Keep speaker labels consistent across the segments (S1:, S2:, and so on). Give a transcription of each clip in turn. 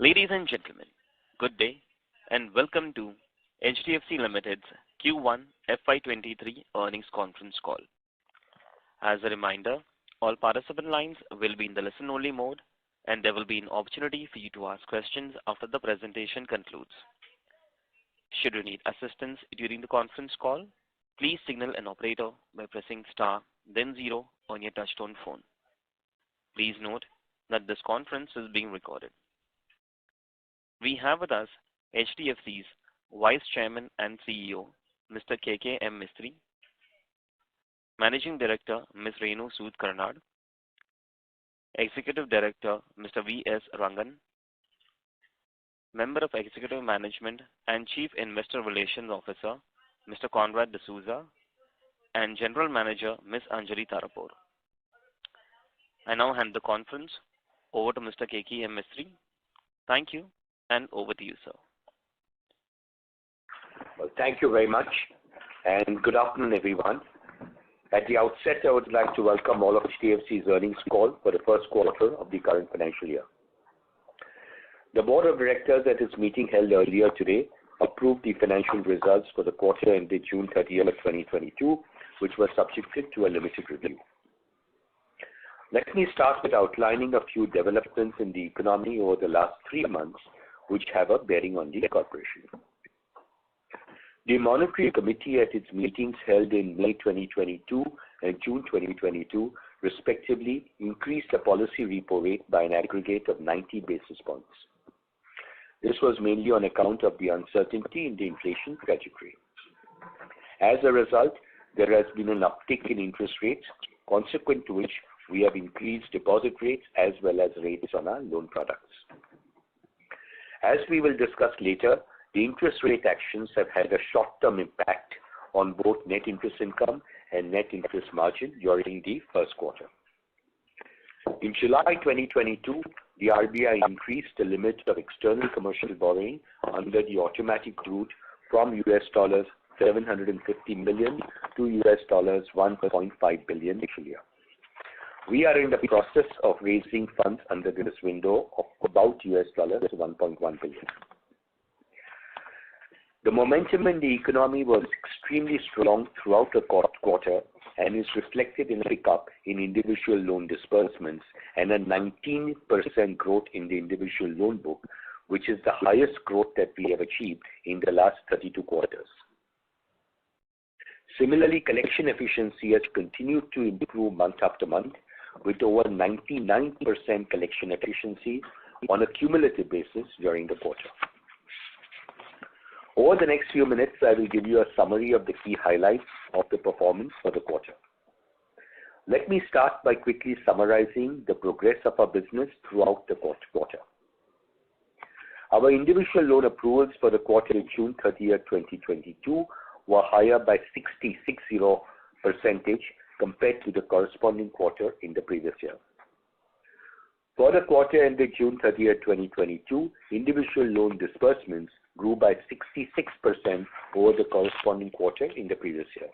S1: Ladies and gentlemen, good day and welcome to HDFC Limited's Q1 FY23 earnings conference call. As a reminder, all participant lines will be in the listen-only mode and there will be an opportunity for you to ask questions after the presentation concludes. Should you need assistance during the conference call, please signal an operator by pressing star then 0 on your touchtone phone. Please note that this conference is being recorded. We have with us HDFC's Vice Chairman and CEO, Mr. K.K.M. Mistry, Managing Director, Ms. Renu Sood Karnad, Executive Director, Mr. V.S. Rangan, Member of Executive Management and Chief Investor Relations Officer, Mr. Conrad D'Souza, and General Manager, Ms. Anjali Tarapore. I now hand the conference over to Mr. K.K.M. Mistry. Thank you, and over to you, sir.
S2: Well, thank you very much, and good afternoon, everyone. At the outset, I would like to welcome all of HDFC's earnings call for the first quarter of the current financial year. The Board of Directors at its meeting held earlier today approved the financial results for the quarter ended June 30th, 2022, which were subjected to a limited review. Let me start with outlining a few developments in the economy over the last 3 months which have a bearing on the corporation. The Monetary Committee at its meetings held in May 2022 and June 2022 respectively increased the policy repo rate by an aggregate of 90 basis points. This was mainly on account of the uncertainty in the inflation trajectory. As a result, there has been an uptick in interest rates, consequent to which we have increased deposit rates as well as rates on our loan products. As we will discuss later, the interest rate actions have had a short-term impact on both net interest income and net interest margin during the first quarter. In July 2022, the RBI increased the limit of external commercial borrowing under the automatic route from $750 million to $1.5 billion this year. We are in the process of raising funds under this window of about $1.1 billion. The momentum in the economy was extremely strong throughout the quarter and is reflected in a pickup in individual loan disbursements and a 19% growth in the individual loan book, which is the highest growth that we have achieved in the last 32 quarters. Similarly, collection efficiency has continued to improve month after month, with over 99% collection efficiency on a cumulative basis during the quarter. Over the next few minutes, I will give you a summary of the key highlights of the performance for the quarter. Let me start by quickly summarizing the progress of our business throughout the quarter. Our individual loan approvals for the quarter in June 30th, 2022 were higher by 60% compared to the corresponding quarter in the previous year. For the quarter ended June 30th, 2022, individual loan disbursements grew by 66% over the corresponding quarter in the previous year.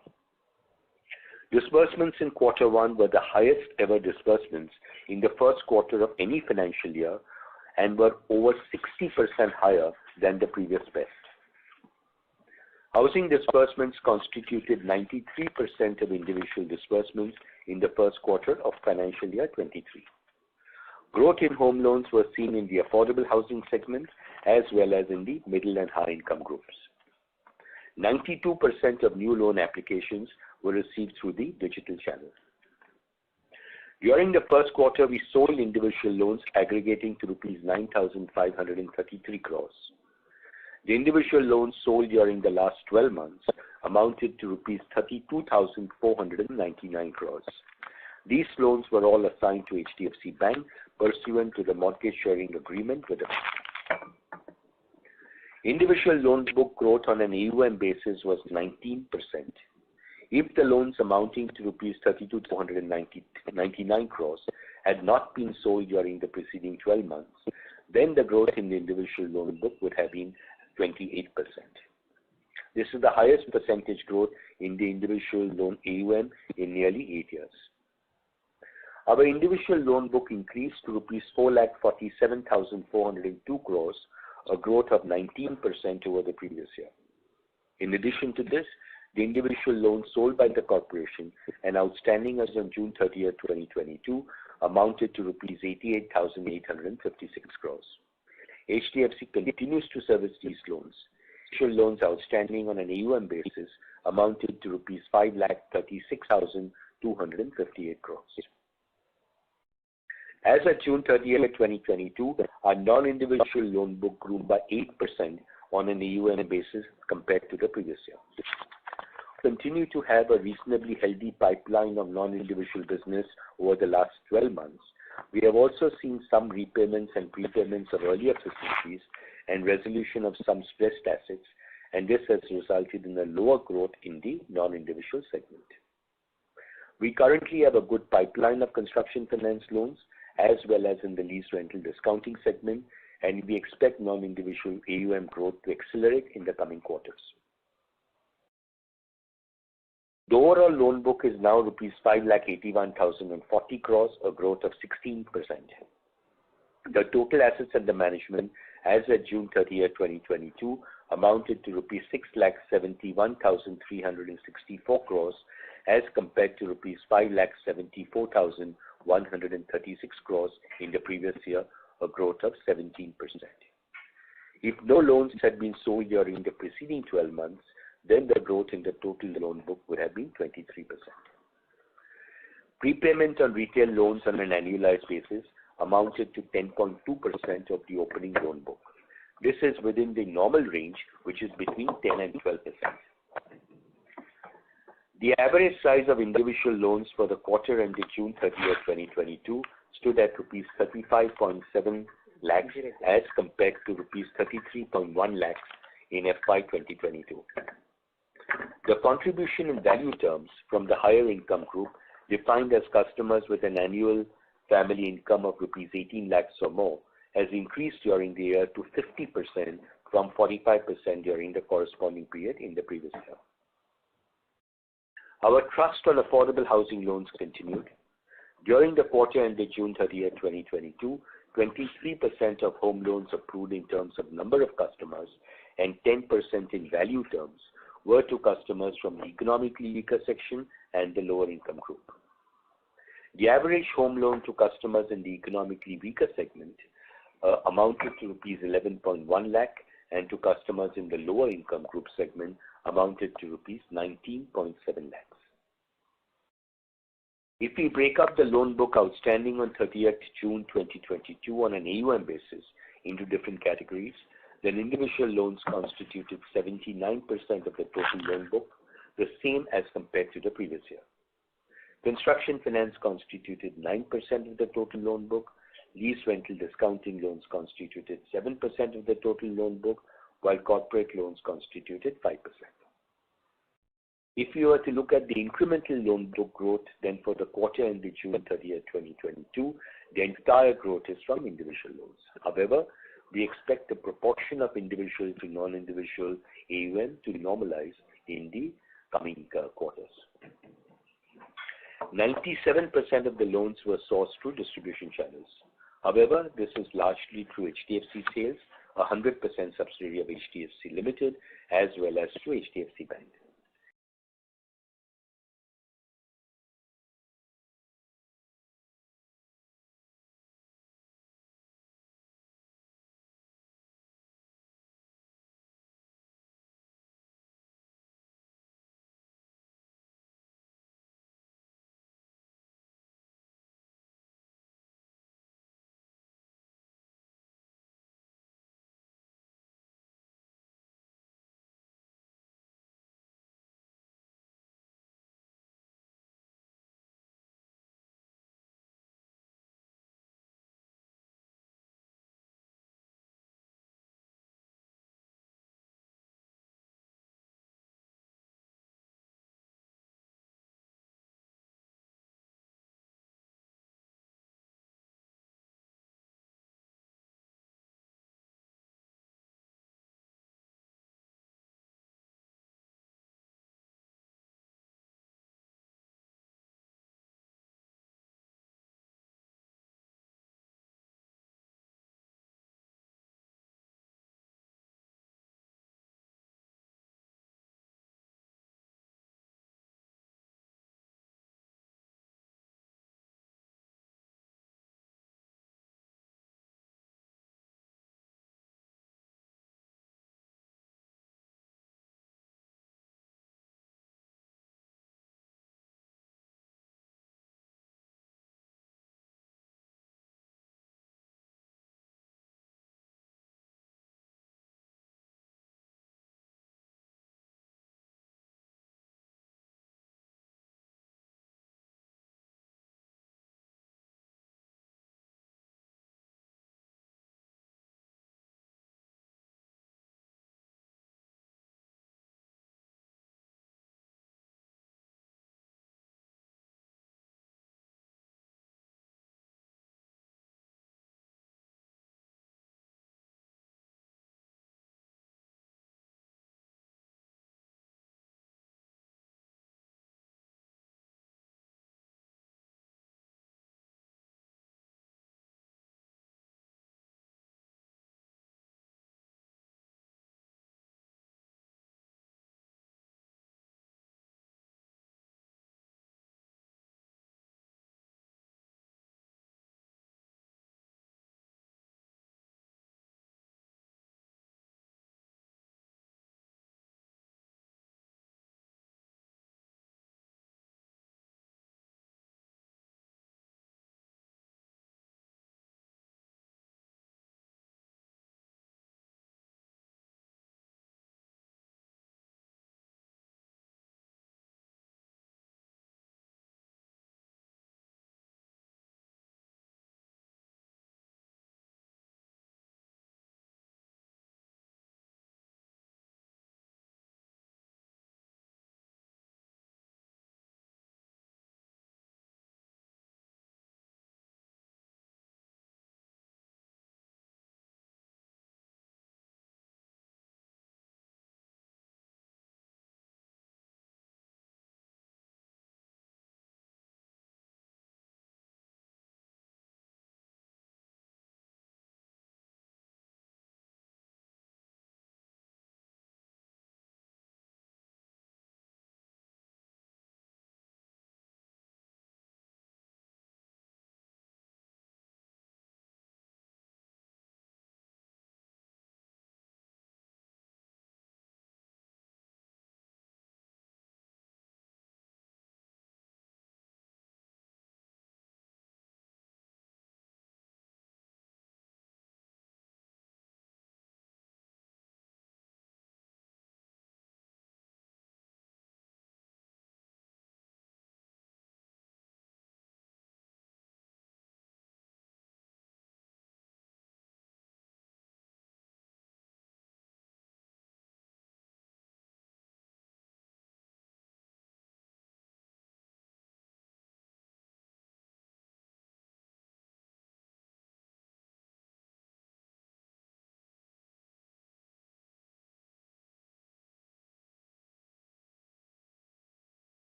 S2: Disbursements in quarter 1 were the highest ever disbursements in the first quarter of any financial year and were over 60% higher than the previous best. Housing disbursements constituted 93% of individual disbursements in the first quarter of financial year 23. Growth in home loans was seen in the affordable housing segment as well as in the middle and high income groups. 92% of new loan applications were received through the digital channel. During the first quarter, we sold individual loans aggregating to rupees 9,533 crores. The individual loans sold during the last 12 months amounted to rupees 32,499 crores. These loans were all assigned to HDFC Bank pursuant to the mortgage sharing agreement with the bank. Individual loan book growth on an AUM basis was 19%. If the loans amounting to rupees 32,499 crores had not been sold during the preceding 12 months, then the growth in the individual loan book would have been 28%. This is the highest percentage growth in the individual loan AUM in nearly 8 years. Our individual loan book increased to rupees 4,47,402 crores, a growth of 19% over the previous year. In addition to this, the individual loans sold by the corporation and outstanding as on June 30, 2022 amounted to rupees 88,856 crores. HDFC continues to service these loans. Individual loans outstanding on an AUM basis amounted to rupees 5,36,258 crores. As of June 30, 2022, our non-individual loan book grew by 8% on an AUM basis compared to the previous year. We continue to have a reasonably healthy pipeline of non-individual business over the last 12 months. We have also seen some repayments and prepayments of earlier facilities and resolution of some stressed assets, and this has resulted in a lower growth in the non-individual segment. We currently have a good pipeline of construction finance loans as well as in the lease rental discounting segment, and we expect non-individual AUM growth to accelerate in the coming quarters. The overall loan book is now rupees 5,81,040 crores, a growth of 16%. The total assets under management as of June 30, 2022 amounted to rupees 6,71,364 crores as compared to rupees 5,74,136 crores in the previous year, a growth of 17%. If no loans had been sold during the preceding 12 months, then the growth in the total loan book would have been 23%. Prepayment on retail loans on an annualized basis amounted to 10.2% of the opening loan book. This is within the normal range, which is between 10 and 12%. The average size of individual loans for the quarter ended June 30, 2022 stood at rupees 35.7 lakhs as compared to rupees 33.1 lakhs in FY23. The contribution in value terms from the higher income group, defined as customers with an annual family income of rupees 18 lakhs or more, has increased during the year to 50% from 45% during the corresponding period in the previous year. Our trust on affordable housing loans continued. During the quarter ended June 30, 2022, 23% of home loans approved in terms of number of customers and 10% in value terms were to customers from the economically weaker section and the lower income group. The average home loan to customers in the economically weaker segment amounted to rupees 11.1 lakh, and to customers in the lower income group segment amounted to rupees 19.7 lakhs. If we break up the loan book outstanding on 30th June 2022 on an AUM basis into different categories, then individual loans constituted 79% of the total loan book, the same as compared to the previous year. Construction finance constituted 9% of the total loan book. Lease rental discounting loans constituted 7% of the total loan book, while corporate loans constituted 5%. If you were to look at the incremental loan book growth, then for the quarter ended June 30, 2022, the entire growth is from individual loans. However, we expect the proportion of individual to non-individual AUM to normalize in the coming quarters. 97% of the loans were sourced through distribution channels. However, this is largely through HDFC Sales, a 100% subsidiary of HDFC Limited, as well as through HDFC Bank.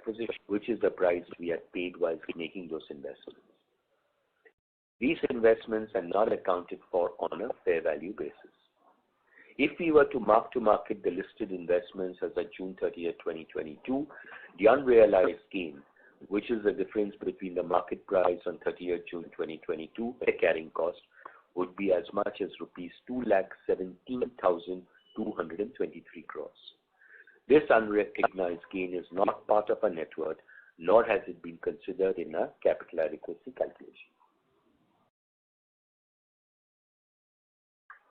S2: acquisition, which is the price we had paid while making those investments. These investments are not accounted for on a fair value basis. If we were to mark to market the listed investments as of June 30th, 2022, the unrealized gain, which is the difference between the market price on 30th June 2022 and the carrying cost, would be as much as rupees 2,17,223 crores. This unrecognized gain is not part of our net worth, nor has it been considered in our capital adequacy calculation.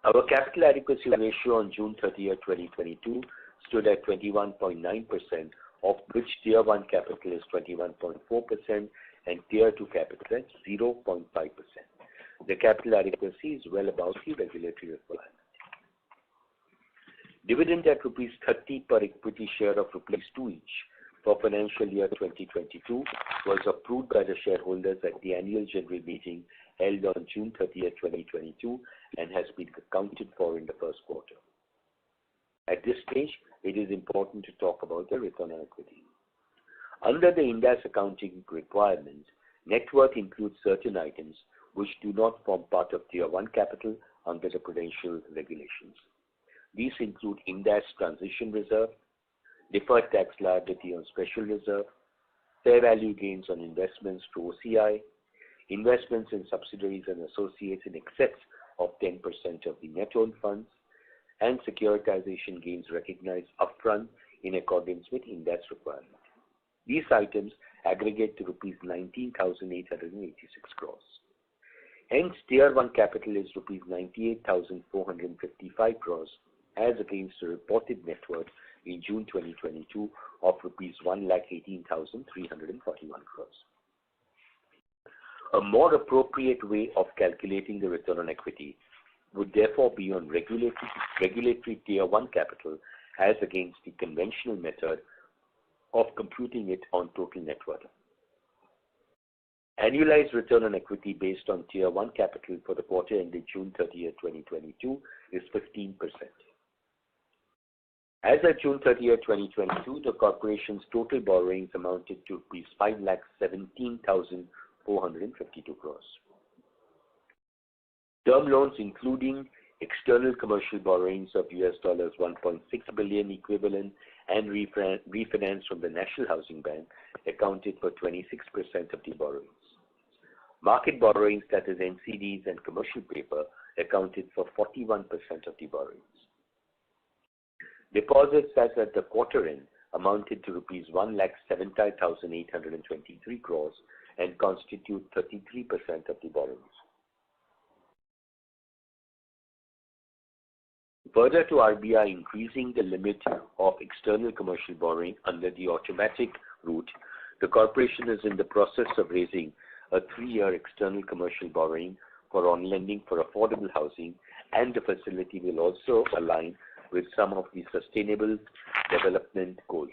S2: Our capital adequacy ratio on June 30th, 2022 stood at 21.9%, of which Tier 1 capital is 21.4% and Tier 2 capital at 0.5%. The capital adequacy is well above the regulatory requirement. Dividend at rupees 30 per equity share of rupees 2 each for financial year 2022 was approved by the shareholders at the annual general meeting held on June 30th, 2022 and has been accounted for in the first quarter. At this stage, it is important to talk about the return on equity. Under the Ind AS accounting requirements, net worth includes certain items which do not form part of Tier 1 capital under the prudential regulations. These include Ind AS transition reserve, deferred tax liability on special reserve, fair value gains on investments through OCI, investments in subsidiaries and associates in excess of 10% of the net owned funds, and securitization gains recognized upfront in accordance with Ind AS requirement. These items aggregate to rupees 19,886 crores. Hence, Tier 1 capital is rupees 98,455 crores as against the reported net worth in June 2022 of rupees 1,18,341 crores. A more appropriate way of calculating the return on equity would therefore be on regulatory Tier 1 capital as against the conventional method of computing it on total net worth. Annualized return on equity based on Tier 1 capital for the quarter ended June 30th, 2022 is 15%. As of June 30th, 2022, the corporation's total borrowings amounted to rupees 5,17,452 crores. Term loans including external commercial borrowings of $1.6 billion equivalent and refinance from the National Housing Bank accounted for 26% of the borrowings. Market borrowings, that is NCDs and commercial paper, accounted for 41% of the borrowings. Deposits as at the quarter end amounted to rupees 1,70,823 crores and constitute 33% of the borrowings. Further to RBI increasing the limit of external commercial borrowing under the automatic route, the corporation is in the process of raising a 3-year external commercial borrowing for on-lending for affordable housing, and the facility will also align with some of the sustainable development goals.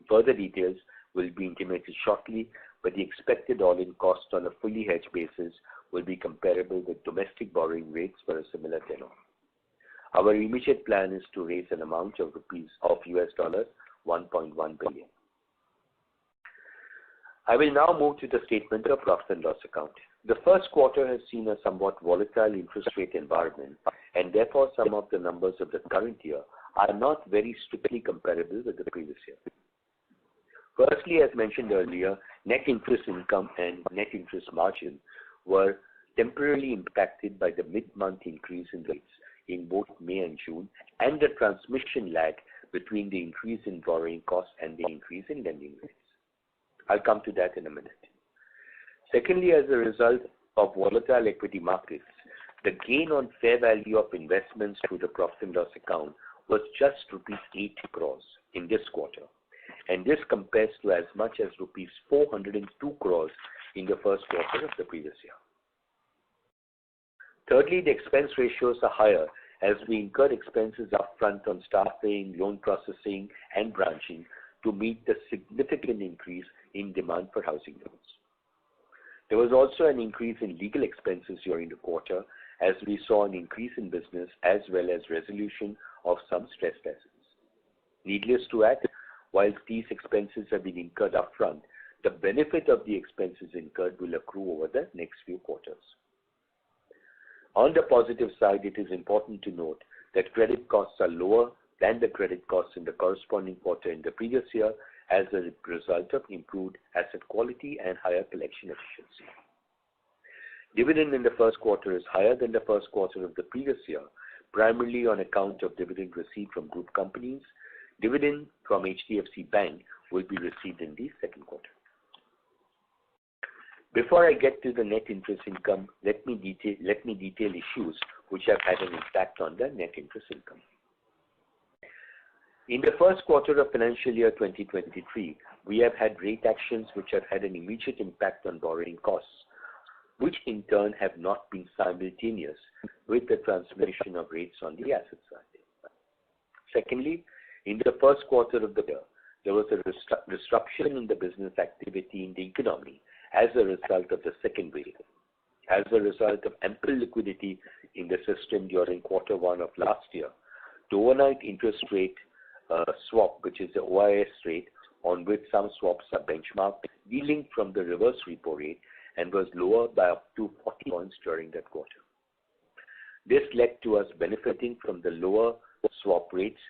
S2: Further details will be intimated shortly, but the expected all-in cost on a fully hedged basis will be comparable with domestic borrowing rates for a similar tenor. Our immediate plan is to raise an amount of $1.1 billion. I will now move to the statement of profit and loss account. The first quarter has seen a somewhat volatile interest rate environment, and therefore some of the numbers of the current year are not very strictly comparable with the previous year. Firstly, as mentioned earlier, net interest income and net interest margin were temporarily impacted by the mid-month increase in rates in both May and June, and the transmission lag between the increase in borrowing costs and the increase in lending rates. I'll come to that in a minute. Secondly, as a result of volatile equity markets, the gain on fair value of investments through the profit and loss account was just rupees 8 crores in this quarter, and this compares to as much as rupees 402 crores in the first quarter of the previous year. Thirdly, the expense ratios are higher as we incurred expenses upfront on staffing, loan processing, and branching to meet the significant increase in demand for housing loans. There was also an increase in legal expenses during the quarter as we saw an increase in business as well as resolution of some stress tests. Needless to add, whilst these expenses have been incurred upfront, the benefit of the expenses incurred will accrue over the next few quarters. On the positive side, it is important to note that credit costs are lower than the credit costs in the corresponding quarter in the previous year as a result of improved asset quality and higher collection efficiency. Dividend in the first quarter is higher than the first quarter of the previous year, primarily on account of dividend received from group companies. Dividend from HDFC Bank will be received in the second quarter. Before I get to the net interest income, let me detail issues which have had an impact on the net interest income. In the first quarter of financial year 2023, we have had rate actions which have had an immediate impact on borrowing costs, which in turn have not been simultaneous with the transmission of rates on the asset side. Secondly, in the first quarter of the year, there was a disruption in the business activity in the economy as a result of the second wave. As a result of ample liquidity in the system during quarter one of last year, the overnight interest rate swap, which is the OIS rate on which some swaps are benchmarked, dealing from the reverse repo rate, and was lower by up to 40 points during that quarter. This led to us benefiting from the lower swap rates,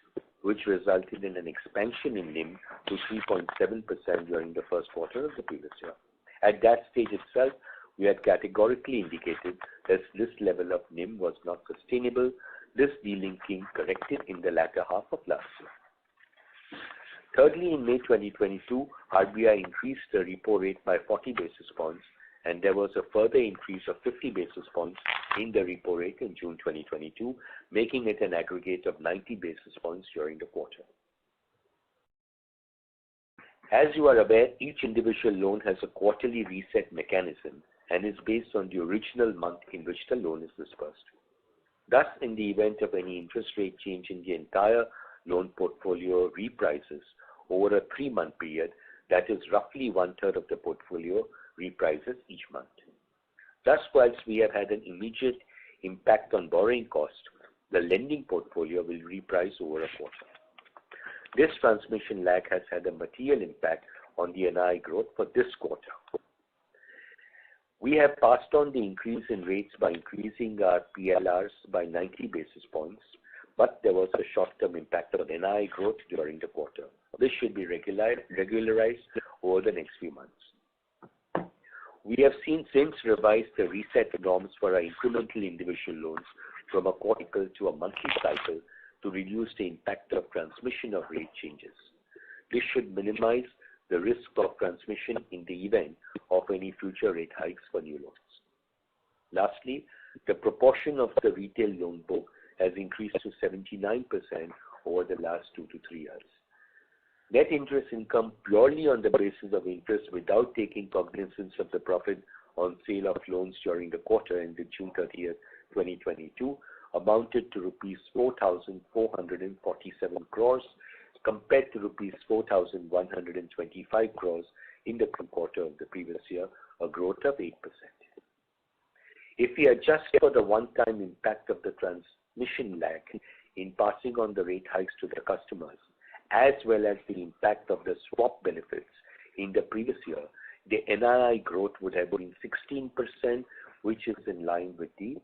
S2: which resulted in an expansion in NIM to 3.7% during the first quarter of the previous year. At that stage itself, we had categorically indicated that this level of NIM was not sustainable. This delinking corrected in the latter half of last year. Thirdly, in May 2022, RBI increased the repo rate by 40 basis points, and there was a further increase of 50 basis points in the repo rate in June 2022, making it an aggregate of 90 basis points during the quarter. As you are aware, each individual loan has a quarterly reset mechanism and is based on the original month in which the loan is disbursed. Thus, in the event of any interest rate change in the entire loan portfolio reprices over a 3-month period, that is roughly 1/3 of the portfolio reprices each month. Thus, whilst we have had an immediate impact on borrowing cost, the lending portfolio will reprice over a quarter. This transmission lag has had a material impact on the NII growth for this quarter. We have passed on the increase in rates by increasing our PLRs by 90 basis points, but there was a short-term impact on NII growth during the quarter. This should be regularized over the next few months. We have since revised the reset norms for our incremental individual loans from a quarterly to a monthly cycle to reduce the impact of transmission of rate changes. This should minimize the risk of transmission in the event of any future rate hikes for new loans. Lastly, the proportion of the retail loan book has increased to 79% over the last 2 to 3 years. Net interest income purely on the basis of interest without taking cognizance of the profit on sale of loans during the quarter ended June 30th, 2022 amounted to rupees 4,447 crores compared to rupees 4,125 crores in the quarter of the previous year, a growth of 8%. If we adjust for the one-time impact of the transmission lag in passing on the rate hikes to the customers, as well as the impact of the swap benefits in the previous year, the NII growth would have been 16%, which is in line with the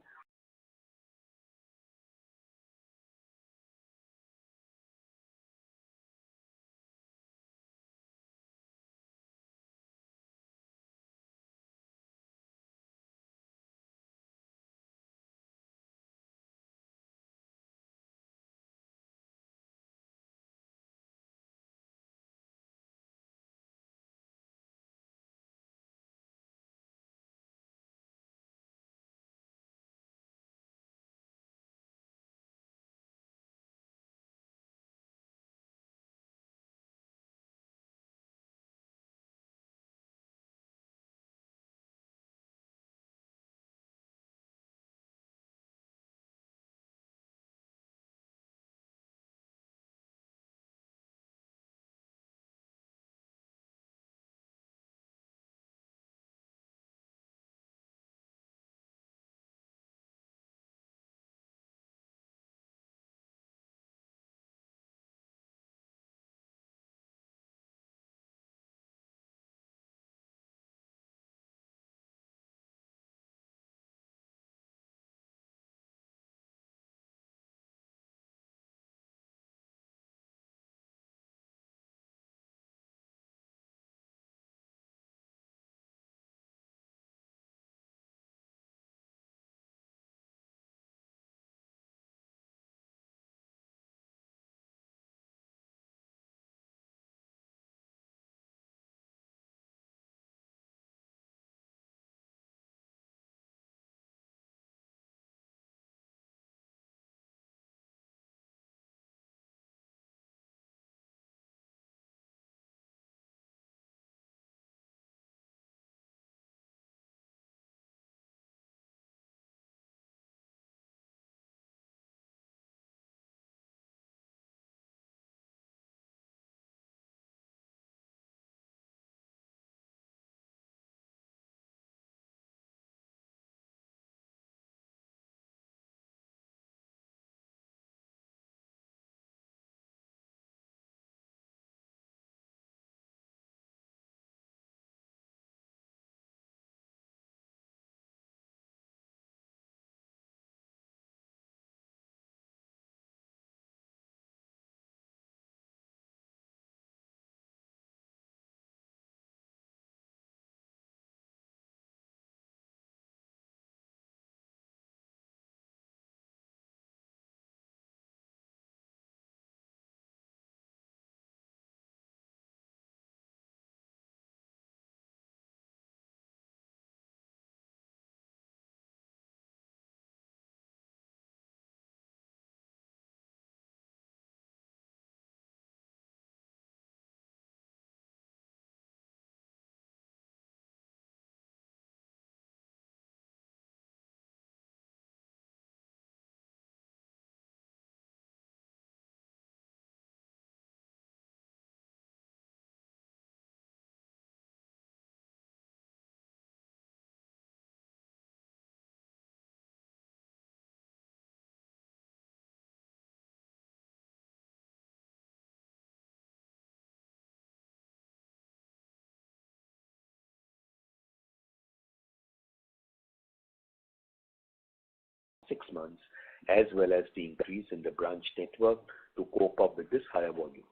S2: 6 months, as well as the increase in the branch network to cope up with this higher volume.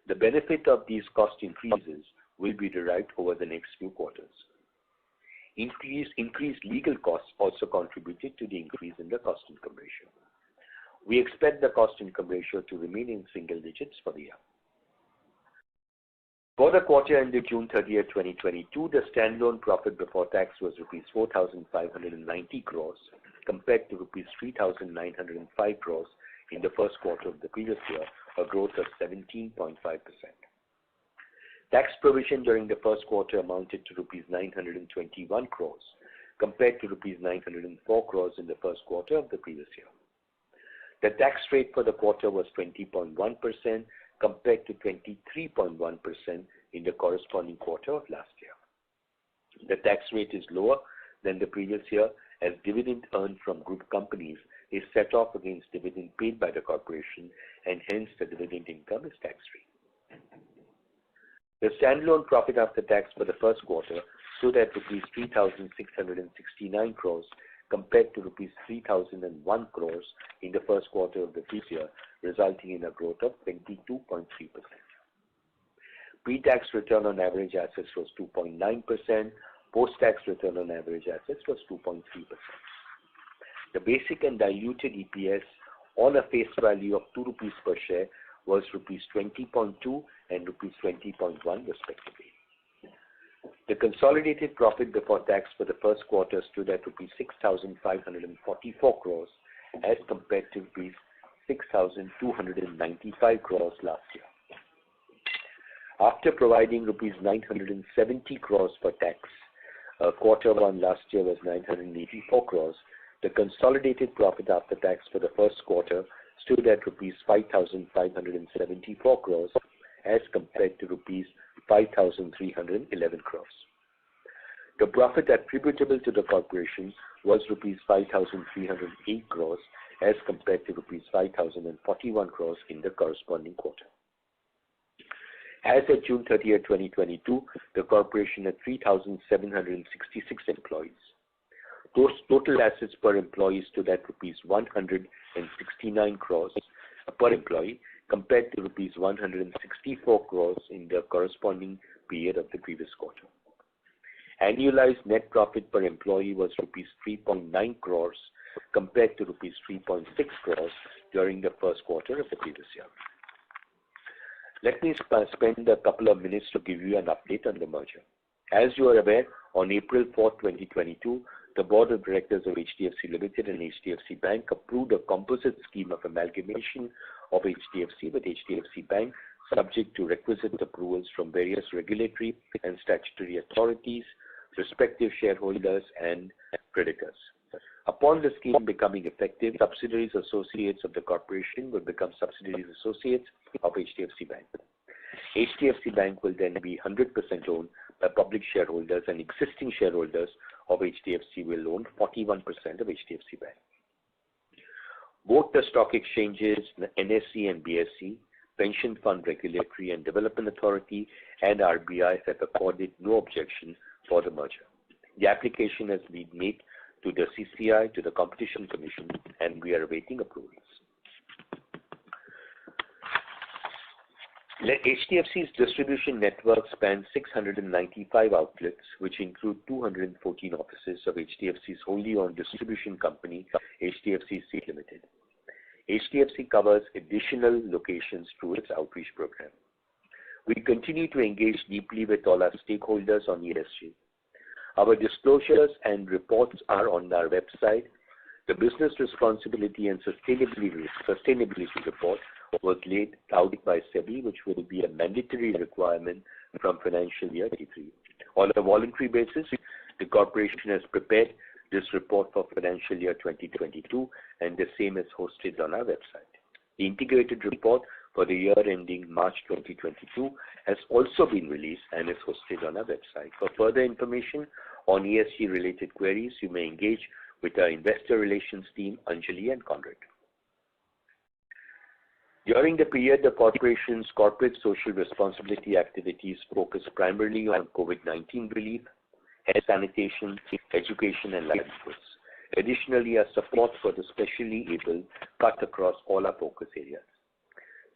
S2: The benefit of these cost increases will be derived over the next few quarters. Increased legal costs also contributed to the increase in the cost-income ratio. We expect the cost-income ratio to remain in single digits for the year. For the quarter ended June 30th, 2022, the standalone profit before tax was rupees 4,590 crores compared to rupees 3,905 crores in the first quarter of the previous year, a growth of 17.5%. Tax provision during the first quarter amounted to rupees 921 crores compared to rupees 904 crores in the first quarter of the previous year. The tax rate for the quarter was 20.1% compared to 23.1% in the corresponding quarter of last year. The tax rate is lower than the previous year as dividend earned from group companies is set off against dividend paid by the corporation, and hence the dividend income is tax-free. The standalone profit after tax for the first quarter stood at rupees 3,669 crores compared to rupees 3,001 crores in the first quarter of the previous year, resulting in a growth of 22.3%. Pre-tax return on average assets was 2.9%. Post-tax return on average assets was 2.3%. The basic and diluted EPS on a face value of 2 rupees per share was rupees 20.2 and rupees 20.1 respectively. The consolidated profit before tax for the first quarter stood at rupees 6,544 crores as compared to rupees 6,295 crores last year. After providing rupees 970 crores for tax, quarter one last year was 984 crores, the consolidated profit after tax for the first quarter stood at rupees 5,574 crores as compared to rupees 5,311 crores. The profit attributable to the corporation was rupees 5,308 crores as compared to rupees 5,041 crores in the corresponding quarter. As of June 30th, 2022, the corporation had 3,766 employees. Those total assets per employee stood at rupees 169 crores per employee compared to rupees 164 crores in the corresponding period of the previous quarter. Annualized net profit per employee was rupees 3.9 crores compared to rupees 3.6 crores during the first quarter of the previous year. Let me spend a couple of minutes to give you an update on the merger. As you are aware, on April 4, 2022, the Board of Directors of HDFC Limited and HDFC Bank approved a composite scheme of amalgamation of HDFC with HDFC Bank, subject to requisite approvals from various regulatory and statutory authorities, respective shareholders, and creditors. Upon the scheme becoming effective, subsidiaries associates of the corporation will become subsidiaries associates of HDFC Bank. HDFC Bank will then be 100% owned by public shareholders, and existing shareholders of HDFC will own 41% of HDFC Bank. Both the stock exchanges, NSE and BSE, Pension Fund Regulatory and Development Authority, and RBI have accorded no objection for the merger. The application has been made to the CCI, to the Competition Commission, and we are awaiting approvals. HDFC's distribution network spans 695 outlets, which include 214 offices of HDFC's wholly owned distribution company, HDFC Steel Limited. HDFC covers additional locations through its outreach program. We continue to engage deeply with all our stakeholders on ESG. Our disclosures and reports are on our website. The Business Responsibility and Sustainability Report was laid out by SEBI, which will be a mandatory requirement from financial year 23. On a voluntary basis, the corporation has prepared this report for financial year 2022, and the same is hosted on our website. The integrated report for the year ending March 2022 has also been released and is hosted on our website. For further information on ESG related queries, you may engage with our investor relations team, Anjali and Conrad. During the period, the corporation's corporate social responsibility activities focused primarily on COVID-19 relief, health sanitation, education and livelihoods. Additionally, our support for the specially able cut across all our focus areas.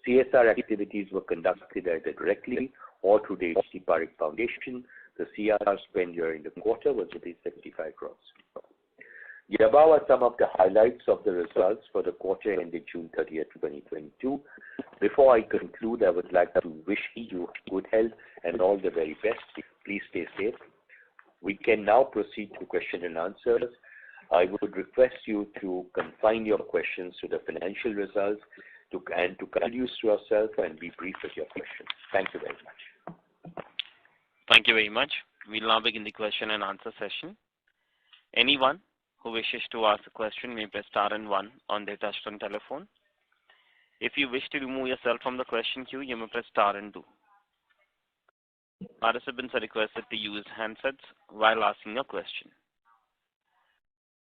S2: CSR activities were conducted either directly or through the H.T. Parekh Foundation. The CSR spend during the quarter was rupees 75 crores. The above are some of the highlights of the results for the quarter ended June 30th, 2022. Before I conclude, I would like to wish you good health and all the very best. Please stay safe. We can now proceed to question and answers. I would request you to confine your questions to the financial results and to introduce yourself and be brief with your questions. Thank you very much.
S1: Thank you very much. We'll now begin the question and answer session. Anyone who wishes to ask a question may press star and one on their touchtone telephone. If you wish to remove yourself from the question queue, you may press star and two. Participants are requested to use handsets while asking a question.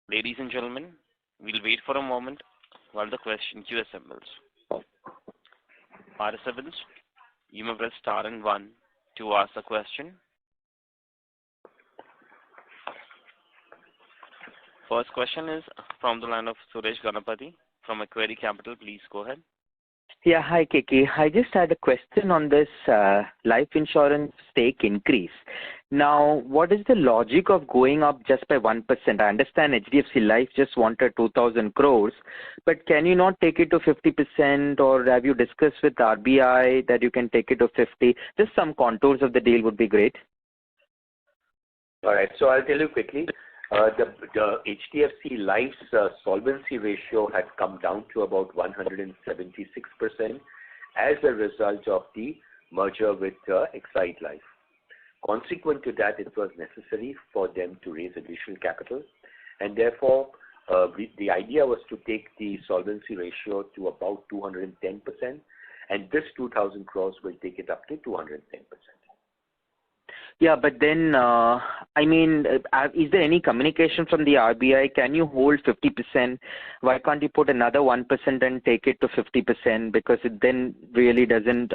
S1: Ladies and gentlemen, we'll wait for a moment while the question queue assembles. Participants, you may press star and one to ask a question. First question is from the line of Suresh Ganapathy from Macquarie Capital. Please go ahead.
S3: Yeah, hi KK. I just had a question on this life insurance stake increase. Now, what is the logic of going up just by 1%? I understand HDFC Life just wanted 2,000 crores, but can you not take it to 50%, or have you discussed with RBI that you can take it to 50? Just some contours of the deal would be great.
S2: All right, so I'll tell you quickly. The HDFC Life's solvency ratio had come down to about 176% as a result of the merger with Exide Life. Consequent to that, it was necessary for them to raise additional capital, and therefore the idea was to take the solvency ratio to about 210%, and this 2,000 crores will take it up to 210%.
S3: Yeah, but then, is there any communication from the RBI? Can you hold 50%? Why can't you put another 1% and take it to 50%? Because it then really doesn't,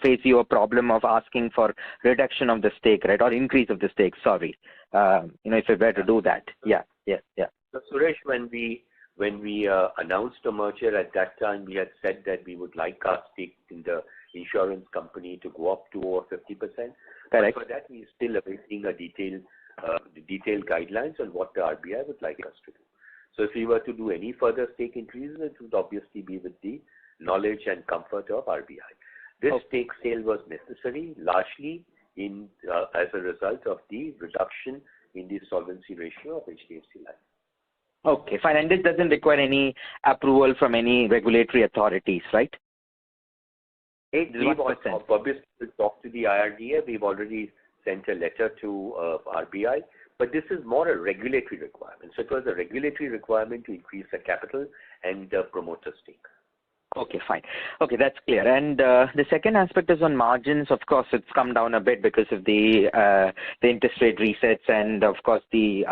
S3: face you a problem of asking for reduction of the stake, right? Or increase of the stake, sorry. If you were to do that. Yeah.
S2: So Suresh, when we announced the merger at that time, we had said that we would like our stake in the insurance company to go up to over 50%.
S3: Correct.
S2: But for that, we are still awaiting the detailed guidelines on what the RBI would like us to do. So if we were to do any further stake increases, it would obviously be with the knowledge and comfort of RBI. This stake sale was necessary largely as a result of the reduction in the solvency ratio of HDFC Life.
S3: Okay, fine. And this doesn't require any approval from any regulatory authorities, right?
S2: We've obviously talked to the IRDA. We've already sent a letter to RBI, but this is more a regulatory requirement. So it was a regulatory requirement to increase the capital and promote a stake.
S3: Okay, fine. Okay, that's clear. And the second aspect is on margins. Of course, it's come down a bit because of the interest rate resets and, of course, the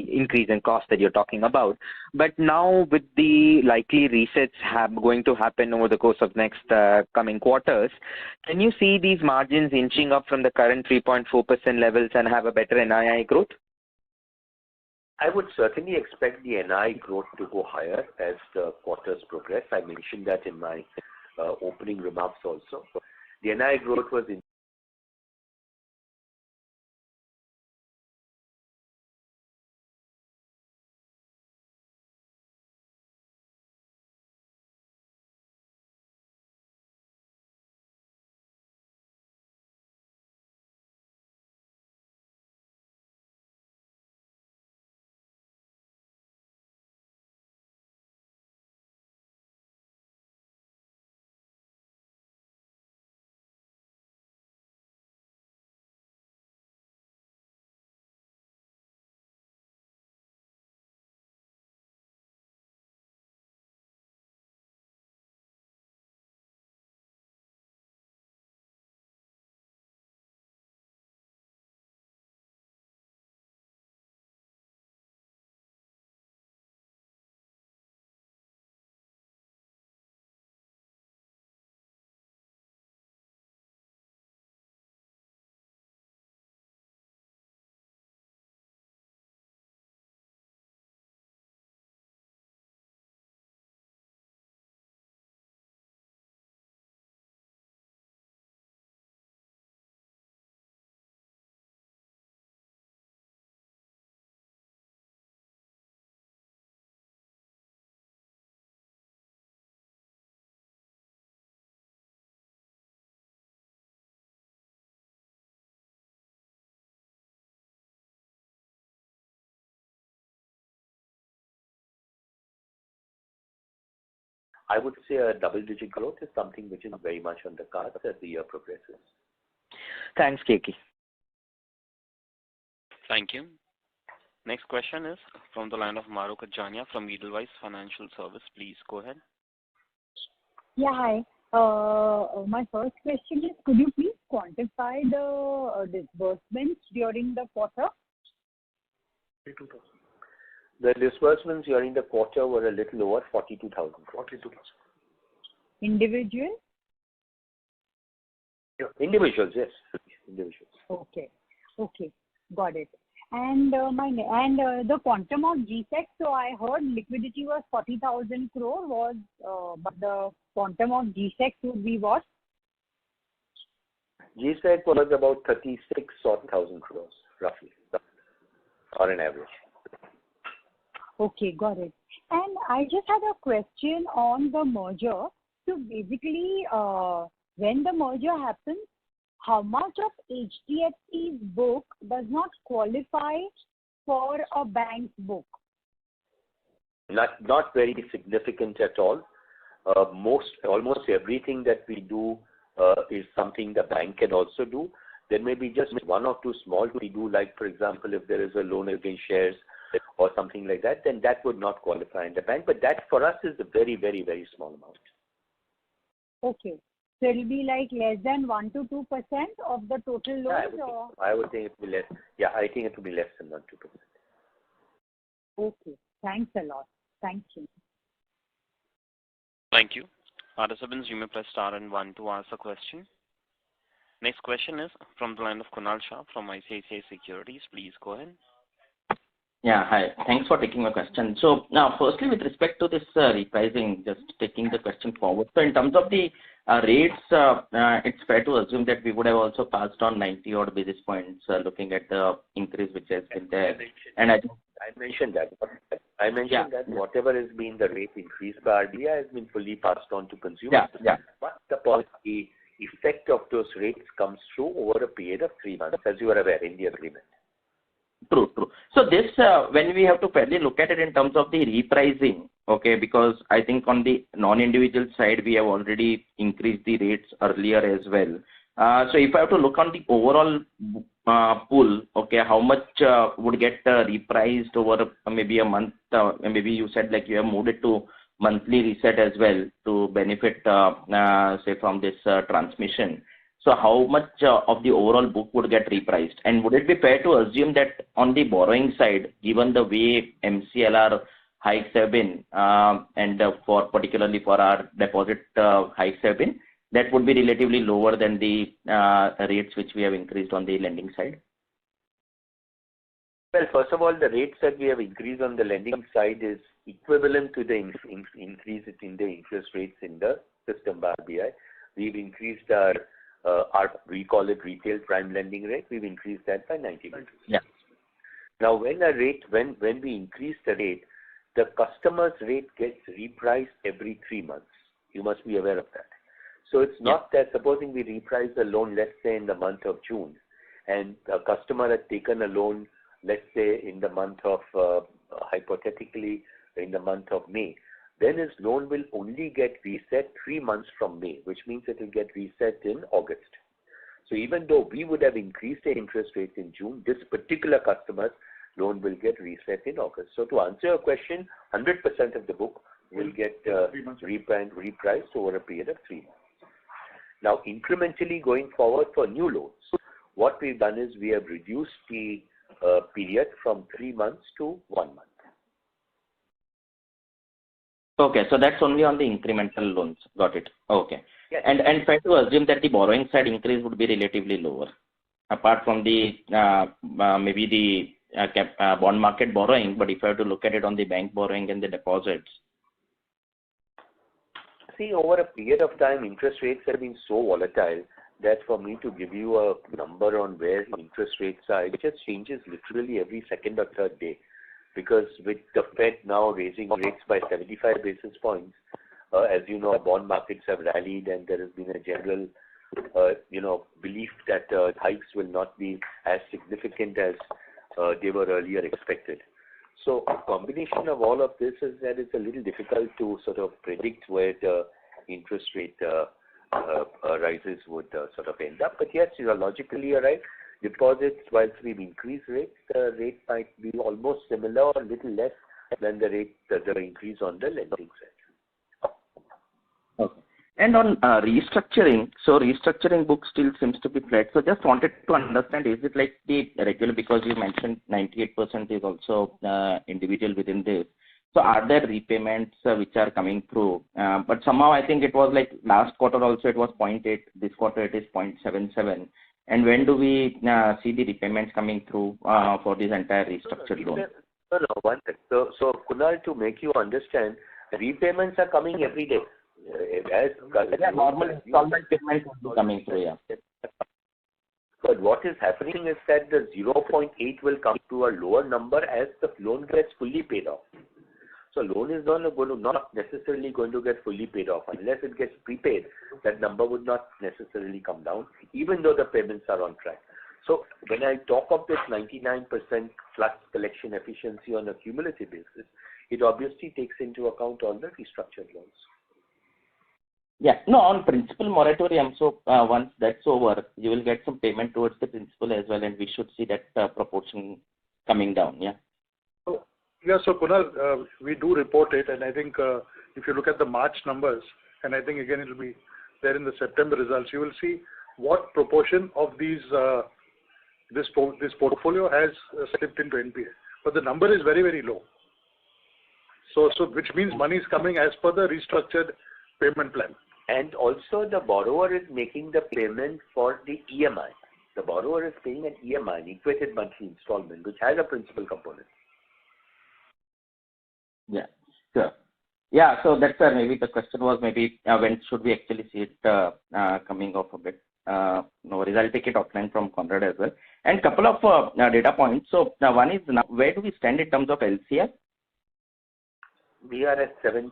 S3: increase in cost that you're talking about. But now, with the likely resets going to happen over the course of next coming quarters, can you see these margins inching up from the current 3.4% levels and have a better NII growth?
S2: I would certainly expect the NI growth to go higher as the quarters progress. I mentioned that in my opening remarks also. The NI growth was in I would say a double-digit growth is something which is very much on the cards as the year progresses.
S3: Thanks, Keki.
S1: Thank you. Next question is from the line of Maruk Ajania from Edelweiss Financial Service. Please go ahead.
S4: Yeah, hi. My first question is, could you please quantify the disbursements during the quarter?
S2: 42,000. The disbursements during the quarter were a little over 42,000. 42,000.
S4: Individual?
S2: Yeah. Individuals, yes. Individuals.
S4: Okay. Got it. And the quantum of GSEC, so I heard liquidity was 40,000 crore but the quantum of GSEC would be what?
S2: GSEC was about 36,000 crores, roughly, on an average.
S4: Okay, got it. And I just had a question on the merger. So basically, when the merger happens, how much of HDFC's book does not qualify for a bank's book?
S2: Not very significant at all. Almost everything that we do is something the bank can also do. There may be just one or two small we do, like, for example, if there is a loan against shares or something like that, then that would not qualify in the bank. But that for us is a very, very, very small amount.
S4: Okay. So it will be like less than 1 to 2% of the total loans?
S2: I would think it will be less. Yeah, I think it will be less than 1 to 2%.
S4: Okay. Thanks a lot. Thank you.
S1: Thank you. Participants, you may press star and 1 to ask a question. Next question is from the line of Kunal Shah from ICICI Securities. Please go ahead.
S5: Yeah, hi. Thanks for taking my question. So now, firstly, with respect to this repricing, just taking the question forward. So in terms of the rates, it's fair to assume that we would have also passed on 90 odd basis points looking at the increase which has been there. I
S2: mentioned that. That whatever has been the rate increase by RBI has been fully passed on to consumers. But the effect of those rates comes through over a period of 3 months, as you are aware in the agreement.
S5: True. So this, when we have to fairly look at it in terms of the repricing, okay, because I think on the non-individual side, we have already increased the rates earlier as well. So if I have to look on the overall pool, okay, how much would get repriced over maybe a month? Maybe you said like you have moved it to monthly reset as well to benefit, say, from this transmission. So how much of the overall book would get repriced? And would it be fair to assume that on the borrowing side, given the way MCLR hikes have been, and for particularly for our deposit hikes have been, that would be relatively lower than the rates which we have increased on the lending side?
S2: Well, first of all, the rates that we have increased on the lending side is equivalent to the increase in the interest rates in the system by RBI. We've increased our we call it retail prime lending rate. We've increased that by 90 basis.
S5: Yeah.
S2: Now, when we increase the rate, the customer's rate gets repriced every 3 months. You must be aware of that. So it's not that supposing we reprice the loan, let's say in the month of June, and a customer had taken a loan, let's say in the month of, hypothetically, in the month of May, then his loan will only get reset 3 months from May, which means it will get reset in August. So even though we would have increased the interest rates in June, this particular customer's loan will get reset in August. So to answer your question, 100% of the book will get repriced over a period of 3 months. Now, incrementally going forward for new loans, what we've done is we have reduced the period from 3 months to 1 month.
S5: Okay, so that's only on the incremental loans. Got it. Okay.
S2: Yes.
S5: And fair to assume that the borrowing side increase would be relatively lower, apart from the maybe the bond market borrowing. But if I have to look at it on the bank borrowing and the deposits.
S2: See, over a period of time, interest rates have been so volatile that for me to give you a number on where interest rates are, it just changes literally every second or third day. Because with the Fed now raising rates by 75 basis points, as you know, bond markets have rallied and there has been a general, belief that hikes will not be as significant as they were earlier expected. So a combination of all of this is that it's a little difficult to sort of predict where the interest rate rises would sort of end up. But yes, logically you're right. Deposits, whilst we've increased rates, the rate might be almost similar or a little less than the rate, the increase on the lending side.
S5: Okay. And on restructuring, so restructuring book still seems to be flat. So just wanted to understand, is it like the regular, because you mentioned 98% is also individual within this. So are there repayments which are coming through? But somehow I think it was like last quarter also it was 0.8, this quarter it is 0.77. And when do we see the repayments coming through for this entire restructured loan?
S2: No, one second. So Kunal, to make you understand, repayments are coming every day.
S5: Normal installment payments will be coming through, yeah.
S2: But what is happening is that the 0.8 will come to a lower number as the loan gets fully paid off. So loan is not necessarily going to get fully paid off unless it gets prepaid. That number would not necessarily come down, even though the payments are on track. So when I talk of this 99% plus collection efficiency on a cumulative basis, it obviously takes into account all the restructured loans.
S5: Yeah, no, on principal moratorium, so once that's over, you will get some payment towards the principal as well, and we should see that proportion coming down, yeah?
S6: Yeah, so Kunal, we do report it, and I think if you look at the March numbers, and I think again it will be there in the September results, you will see what proportion of these this portfolio has slipped into NPA. But the number is very, very low. So which means money is coming as per the restructured payment plan.
S2: And also the borrower is making the payment for the EMI. The borrower is paying an EMI, an equated monthly installment, which has a principal component.
S5: Yeah, sure. Yeah, so that's maybe the question was maybe when should we actually see it coming off a bit. No worries, I'll take it offline from Conrad as well. And couple of data points. So one is now, where do we stand in terms of LCR?
S2: We are at 71%.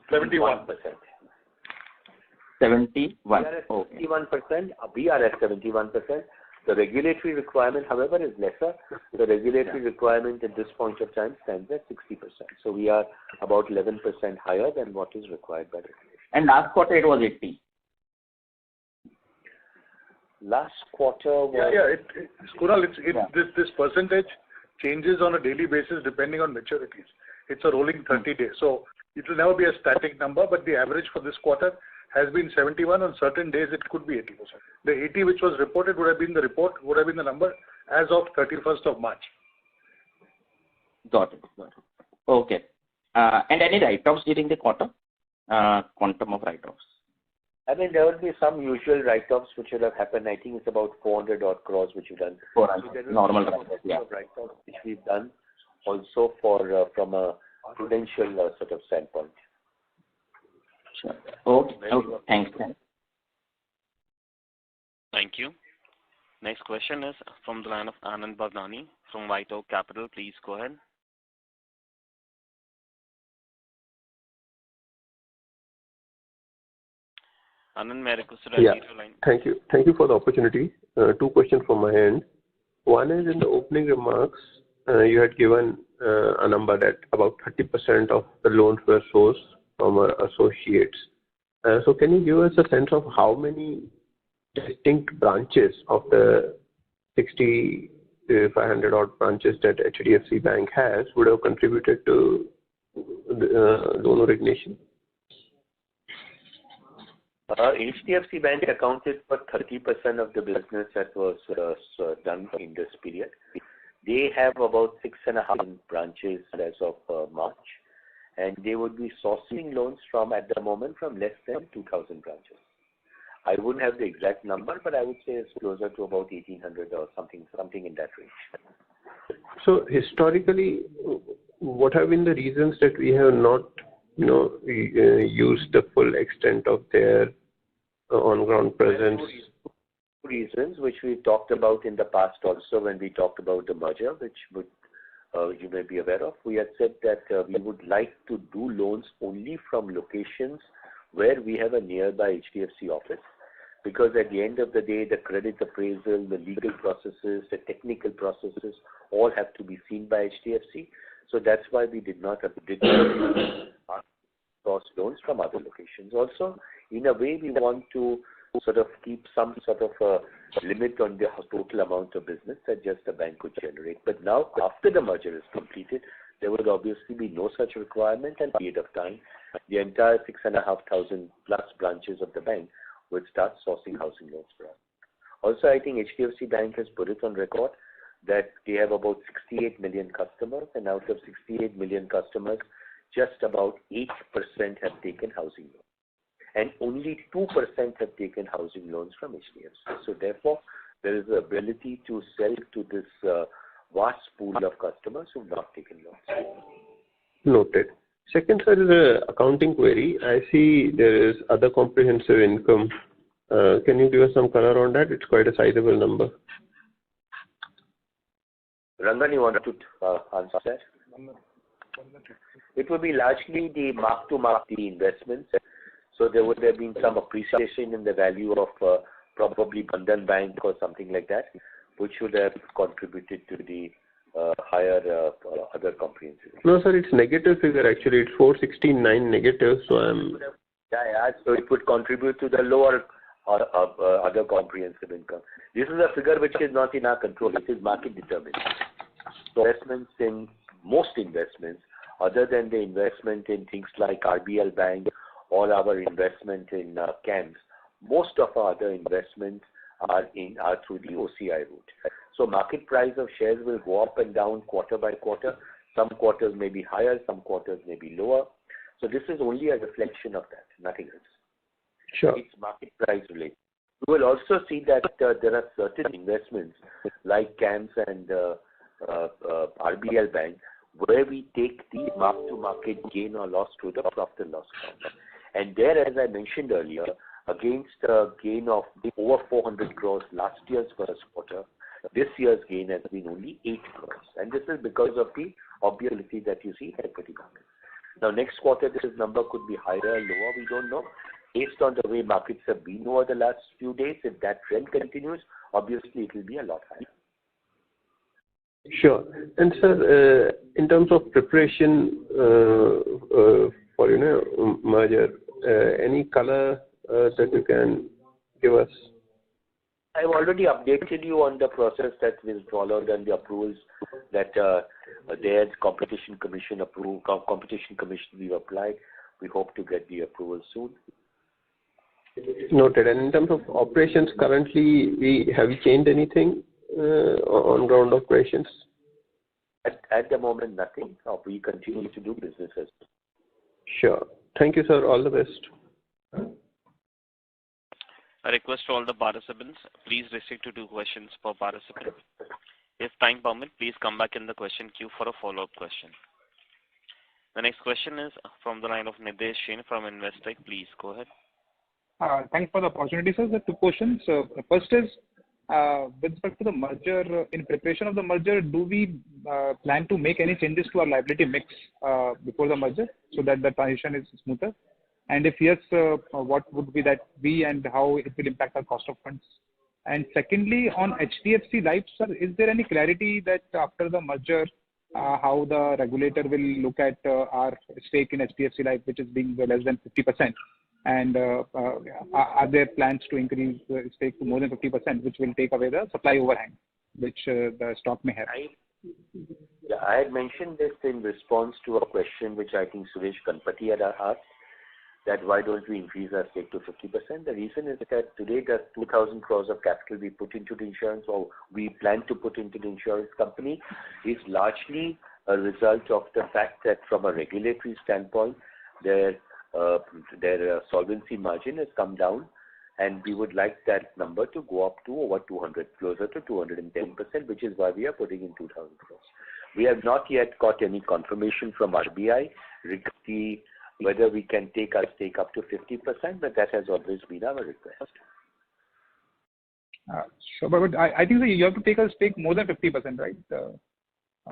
S5: 71.
S2: We are at 71%. We are at 71%. The regulatory requirement, however, is lesser. The regulatory requirement at this point of time stands at 60%. So we are about 11% higher than what is required by regulation.
S5: And last quarter it was 80.
S2: Last quarter was...
S6: Kunal, this percentage changes on a daily basis depending on maturities. It's a rolling 30 days. So it will never be a static number, but the average for this quarter has been 71. On certain days it could be 80%. The 80 which was reported would have been the number as of 31st of March.
S5: Got it. Okay. And any write-offs during the quarter? Quantum of write-offs?
S2: I mean, there will be some usual write-offs which would have happened. I think it's about 400 odd crores which we've done.
S5: So normal write-offs, yeah.
S2: Write-offs which we've done also for from a prudential sort of standpoint.
S5: Sure. Okay. Thanks.
S1: Thank you. Next question is from the line of Anand Bhavnani from White Oak Capital. Please go ahead. Anand, may I request to repeat your line?
S7: Thank you. Thank you for the opportunity. Two questions from my end. One is in the opening remarks, you had given a number that about 30% of the loans were sourced from our associates. So can you give us a sense of how many distinct branches of the 6,500 odd branches that HDFC Bank has would have contributed to the loan origination?
S2: HDFC Bank accounted for 30% of the business that was done in this period. They have about 6,500 branches as of March, and they would be sourcing loans from, at the moment, from less than 2,000 branches. I wouldn't have the exact number, but I would say it's closer to about 1,800 or something in that range.
S7: So historically, what have been the reasons that we have not, used the full extent of their on-ground presence?
S2: Reasons which we talked about in the past also when we talked about the merger, which you may be aware of. We had said that we would like to do loans only from locations where we have a nearby HDFC office, because at the end of the day, the credit appraisal, the legal processes, the technical processes all have to be seen by HDFC. So that's why we did not source loans from other locations. Also, in a way, we want to sort of keep some sort of a limit on the total amount of business that just a bank could generate. But now, after the merger is completed, there would obviously be no such requirement, and period of time, the entire 6,500 plus branches of the bank would start sourcing housing loans for us. Also, I think HDFC Bank has put it on record that they have about 68 million customers, and out of 68 million customers, just about 8% have taken housing loans. And only 2% have taken housing loans from HDFC. So therefore, there is the ability to sell to this vast pool of customers who have not taken loans.
S7: Noted. Second, sir, is a accounting query. I see there is other comprehensive income. Can you give us some color on that? It's quite a sizable number.
S2: Rangan, you want to answer that? It would be largely the mark-to-market investments. So there would have been some appreciation in the value of probably Bandhan Bank or something like that, which would have contributed to the higher other comprehensive.
S7: No, sir, it's negative figure actually. It's 469 negative. So
S2: so it would contribute to the lower other comprehensive income. This is a figure which is not in our control. It is market determined. So investments in most investments, other than the investment in things like RBL Bank or our investment in CAMS, most of our other investments are through the OCI route. So market price of shares will go up and down quarter by quarter. Some quarters may be higher, some quarters may be lower. So this is only a reflection of that, nothing else.
S7: Sure.
S2: It's market price related. You will also see that there are certain investments like CAMS and RBL Bank where we take the mark-to-market gain or loss to the profit and loss account. And there, as I mentioned earlier, against a gain of over 400 crores last year's first quarter, this year's gain has been only 8 crores. And this is because of the obviously that you see in equity markets. Now, next quarter, this number could be higher or lower, we don't know. Based on the way markets have been over the last few days, if that trend continues, obviously it will be a lot higher.
S7: Sure. And sir, in terms of preparation for merger, any color that you can give us?
S2: I've already updated you on the process that was followed and the approvals that there's competition commission we've applied. We hope to get the approval soon.
S7: Noted. And in terms of operations, currently, have you changed anything on ground operations?
S2: At the moment, nothing. We continue to do businesses.
S7: Sure. Thank you, sir. All the best.
S1: A request to all the participants, please restrict to 2 questions per participant. If time permits, please come back in the question queue for a follow-up question. The next question is from the line of Nidesh Jain from Investec. Please go ahead.
S8: Thanks for the opportunity, sir. The 2 questions. First is, with respect to the merger, in preparation of the merger, do we plan to make any changes to our liability mix before the merger so that the transition is smoother? And if yes, what would be that be and how it will impact our cost of funds? And secondly, on HDFC Life, sir, is there any clarity that after the merger, how the regulator will look at our stake in HDFC Life, which is being less than 50%? And are there plans to increase the stake to more than 50%, which will take away the supply overhang, which the stock may have?
S2: I had mentioned this in response to a question which I think Suresh Ganpati had asked, that why don't we increase our stake to 50%? The reason is that today the 2,000 crores of capital we put into the insurance, or we plan to put into the insurance company, is largely a result of the fact that from a regulatory standpoint, their solvency margin has come down, and we would like that number to go up to over 200, closer to 210%, which is why we are putting in 2,000 crores. We have not yet got any confirmation from RBI regarding whether we can take our stake up to 50%, but that has always been our request.
S8: Sure, but I think that you have to take a stake more than 50%, right?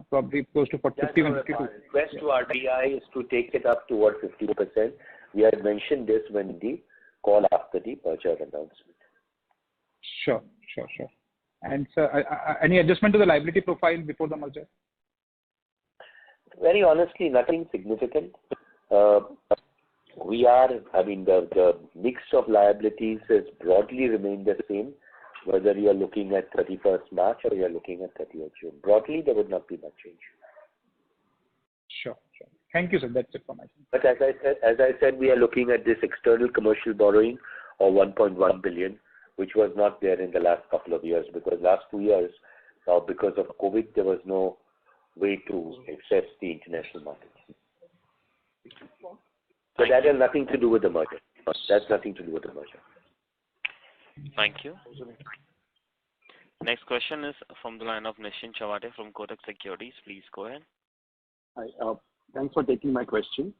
S8: Probably close to 50, 52.
S2: Our request to RBI is to take it up toward 50%. We had mentioned this when the call after the merger announcement.
S8: Sure. And sir, any adjustment to the liability profile before the merger?
S2: Very honestly, nothing significant. The mix of liabilities has broadly remained the same, whether you are looking at 31st March or you are looking at 30th June. Broadly, there would not be much change.
S8: Sure. Thank you, sir. That's it for my side.
S2: But as I said, we are looking at this external commercial borrowing of 1.1 billion, which was not there in the last couple of years, because last 2 years, because of COVID, there was no way to access the international markets. So that has nothing to do with the merger. That's nothing to do with the merger.
S1: Thank you. Next question is from the line of Nischint Chawate from Kotak Securities. Please go ahead.
S9: Hi. Thanks for taking my question.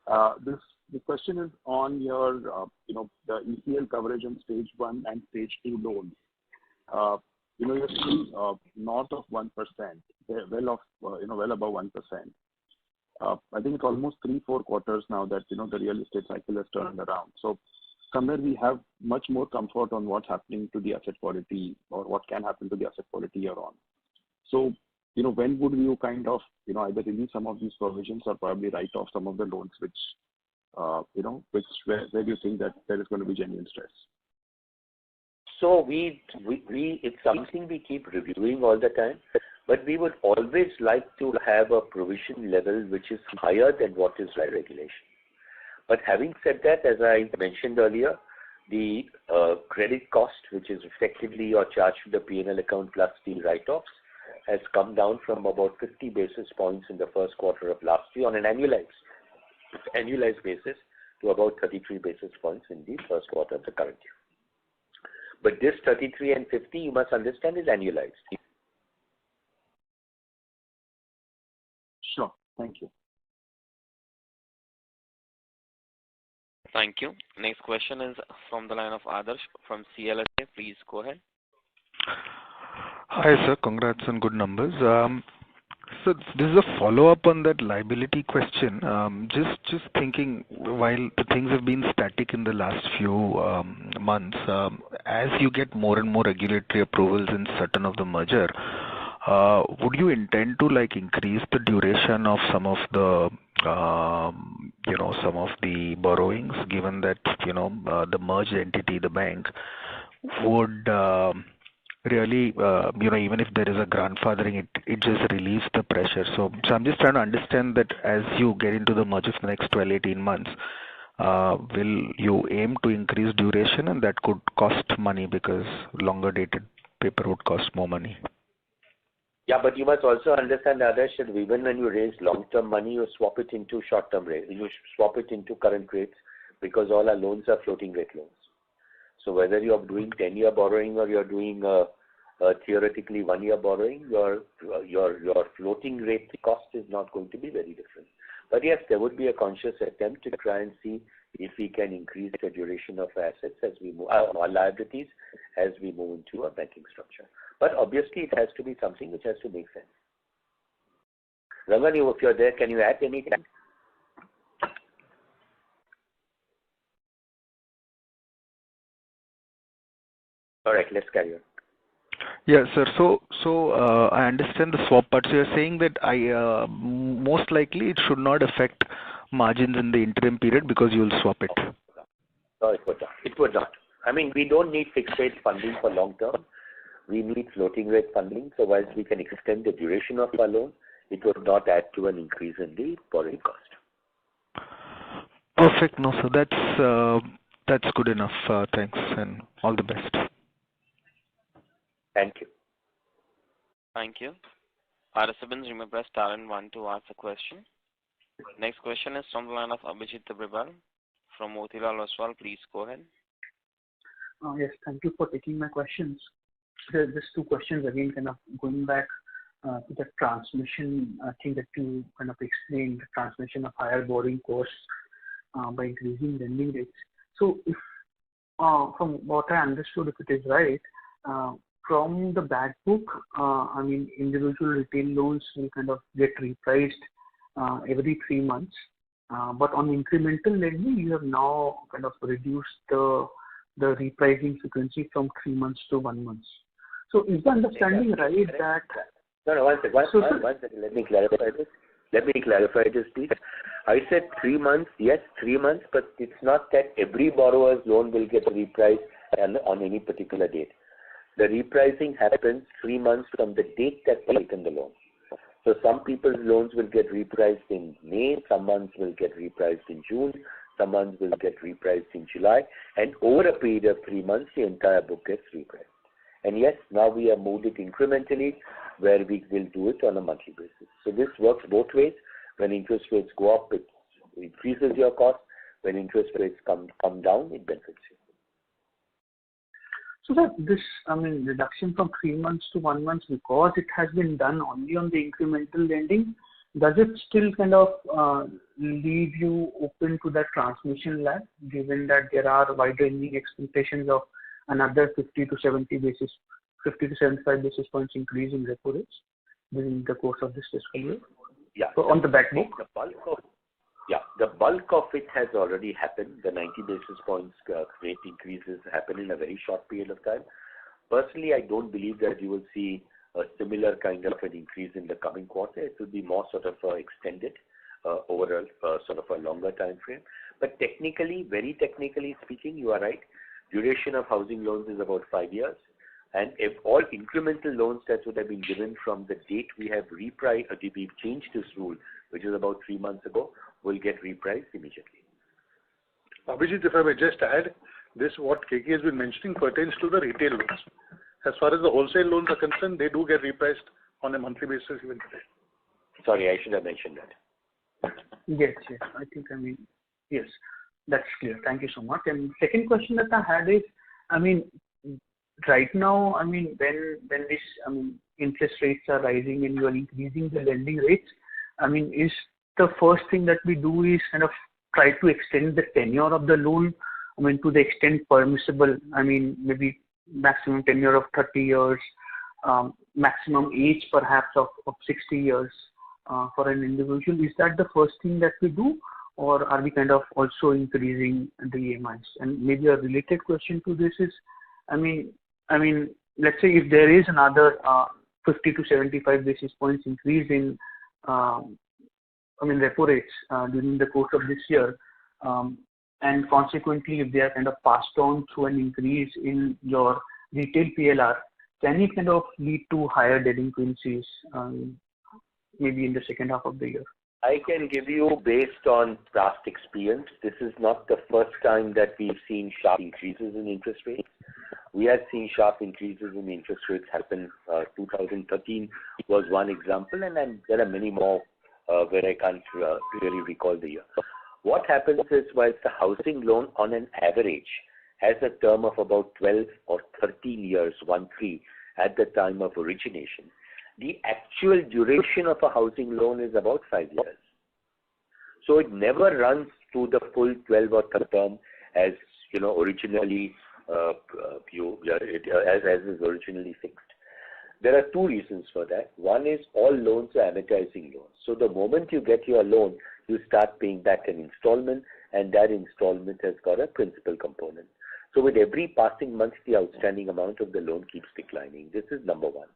S9: The question is on your, the ECL coverage on stage 1 and stage 2 loans. You're still north of 1%, well above 1%. I think it's almost 3-4 quarters now that, the real estate cycle has turned around. So somewhere we have much more comfort on what's happening to the asset quality or what can happen to the asset quality year on. So, when would you kind of, either release some of these provisions or probably write off some of the loans which, where do you think that there is going to be genuine stress?
S2: So it's something we keep reviewing all the time, but we would always like to have a provision level which is higher than what is by regulation. But having said that, as I mentioned earlier, the credit cost, which is effectively your charge to the P&L account plus the write-offs, has come down from about 50 basis points in the first quarter of last year on an annualized basis to about 33 basis points in the first quarter of the current year. But this 33 and 50, you must understand, is annualized.
S9: Sure. Thank you.
S1: Thank you. Next question is from the line of Adarsh from CLSA. Please go ahead.
S10: Hi, sir. Congrats on good numbers. So this is a follow-up on that liability question. Just thinking, while the things have been static in the last few months, as you get more and more regulatory approvals in certain of the merger, would you intend to increase the duration of some of the borrowings, given that the merged entity, the bank, would really, even if there is a grandfathering, it just relieves the pressure. So I'm just trying to understand that as you get into the merger for the next 12-18 months, will you aim to increase duration, and that could cost money because longer dated paper would cost more money?
S2: Yeah, but you must also understand, Adarsh, that even when you raise long-term money, you swap it into short-term rates. You swap it into current rates because all our loans are floating rate loans. So whether you are doing 10-year borrowing or you are doing theoretically 1-year borrowing, your floating rate cost is not going to be very different. But yes, there would be a conscious attempt to try and see if we can increase the duration of assets as we move, our liabilities as we move into a banking structure. But obviously, it has to be something which has to make sense. Rangan, if you're there, can you add anything? All right, let's carry on.
S10: Yeah, sir. So I understand the swap part. So you're saying that most likely it should not affect margins in the interim period because you will swap it.
S2: No, it would not. It would not. I mean, we don't need fixed rate funding for long term. We need floating rate funding. So whilst we can extend the duration of our loan, it would not add to an increase in the borrowing cost.
S10: Perfect. No, so that's good enough. Thanks and all the best.
S2: Thank you.
S1: Thank you. Participants, remember press star and 1 to ask a question. Next question is from the line of Abhijit Tibrewal from Motilal Oswal. Please go ahead.
S11: Yes, thank you for taking my questions. Just 2 questions again, kind of going back to the transmission. I think that you kind of explained the transmission of higher borrowing costs by increasing lending rates. So if from what I understood, if it is right, from the back book, I mean, individual retail loans will kind of get repriced every 3 months. But on incremental lending, you have now kind of reduced the repricing frequency from 3 months to 1 month. So is the understanding right that...
S2: No, one second. Let me clarify this. Let me clarify this, please. I said 3 months, yes, 3 months, but it's not that every borrower's loan will get repriced on any particular date. The repricing happens 3 months from the date that they taken the loan. So some people's loans will get repriced in May, some months will get repriced in June, some months will get repriced in July, and over a period of 3 months, the entire book gets repriced. And yes, now we have moved it incrementally, where we will do it on a monthly basis. So this works both ways. When interest rates go up, it increases your cost. When interest rates come down, it benefits you.
S11: So that this, reduction from 3 months to 1 month, because it has been done only on the incremental lending, does it still kind of leave you open to that transmission lag, given that there are wide-ranging expectations of another 50 to 75 basis points increase in repo rates during the course of this fiscal year?
S2: Yeah.
S11: So on the back book?
S2: The bulk of it has already happened. The 90 basis points rate increases happen in a very short period of time. Personally, I don't believe that you will see a similar kind of an increase in the coming quarter. It will be more sort of extended over a sort of a longer time frame. But technically, very technically speaking, you are right. Duration of housing loans is about 5 years. And if all incremental loans that would have been given from the date we have repriced, we've changed this rule, which is about 3 months ago, will get repriced immediately.
S6: Abhijit, if I may just add, this what KK has been mentioning pertains to the retail loans. As far as the wholesale loans are concerned, they do get repriced on a monthly basis even today.
S2: Sorry, I should have mentioned that.
S11: Yes. I think, yes, that's clear. Thank you so much. And second question that I had is, right now, when this, interest rates are rising and you are increasing the lending rates, is the first thing that we do is kind of try to extend the tenure of the loan, to the extent permissible. Maybe maximum tenure of 30 years, maximum age perhaps of 60 years for an individual. Is that the first thing that we do, or are we kind of also increasing the EMIs? And maybe a related question to this is, let's say if there is another 50 to 75 basis points increase in repo rates during the course of this year, and consequently if they are kind of passed on through an increase in your retail PLR, can it kind of lead to higher delinquencies maybe in the second half of the year?
S2: I can give you, based on past experience, this is not the first time that we've seen sharp increases in interest rates. We have seen sharp increases in interest rates happen. 2013 was one example, and then there are many more where I can't really recall the year. What happens is, whilst the housing loan on an average has a term of about 12 or 13 years, 1-3, at the time of origination, the actual duration of a housing loan is about 5 years. So it never runs to the full 12 or 13 term as originally as is originally fixed. There are two reasons for that. One is all loans are amortizing loans. So the moment you get your loan, you start paying back an installment, and that installment has got a principal component. So with every passing month, the outstanding amount of the loan keeps declining. This is number one.